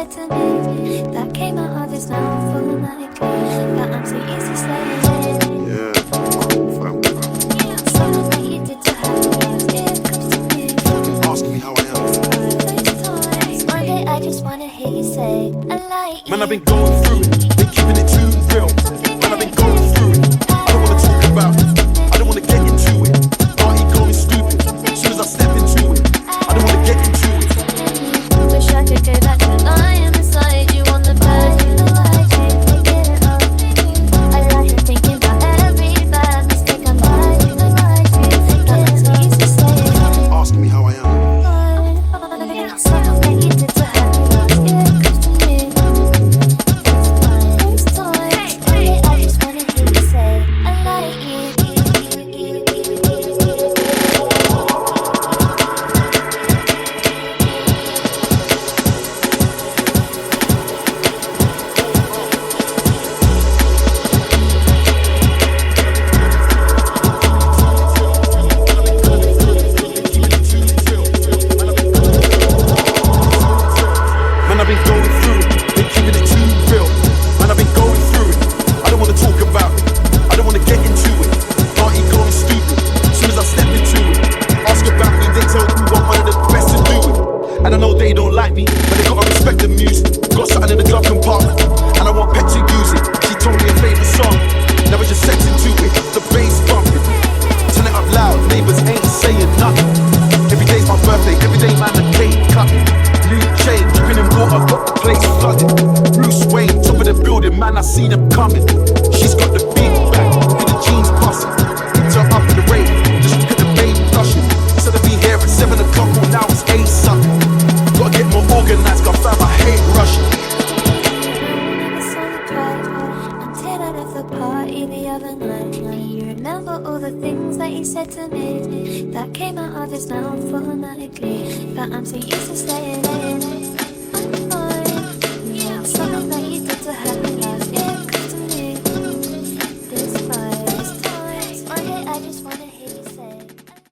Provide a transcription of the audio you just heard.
said to me, that came out of his mouth automatically, that I'm so used to slaying it. Yeah. Something that you did to her, it comes to me. Ask me how I am. One day I just wanna hear you say, I like you. Man, I've been going through it, been keeping it too real. Man, I've been going through it, I don't wanna talk about it, I don't wanna get into it. Party going stupid, as soon as I step into it, I don't wanna get into it. Wish I could go back to lying beside you on the bed. I like you thinking about every bad mistake I made. That makes me used to say. Ask me how I am. Something that you did to hurt me, it comes to me. First time, one day I just wanna hear you say, I like you. Man, I've been going through it, been keeping it too real. Man, I've been going through it, I don't wanna talk about it, I don't wanna get into it. Party going stupid, as soon as I step into it. Ask about me, they tell you I'm one of the best to do it. And I know they don't like me, but they gotta respect the music. Got something in the glove compartment, and I want Pet to use it. She told me a favourite song, now we just sex into it. The bass bumping, turn it up loud, neighbours ain't saying nothing. Every day's my birthday, every day man the cake cutting. New chain, dripping in water, got the place flooded. Bruce Wayne, top of the building, man I see them coming. She's got the big back, with the jeans busting. Picked her up in the rain, just look at the baby blushing. Instead of being here at 7 o'clock, well now it's 8 something. Gotta get more organised, got fam, I hate rushing. Until I left the party the other night. You remember all the things that he said to me, that came out of his mouth automatically, but I'm so used to staying late.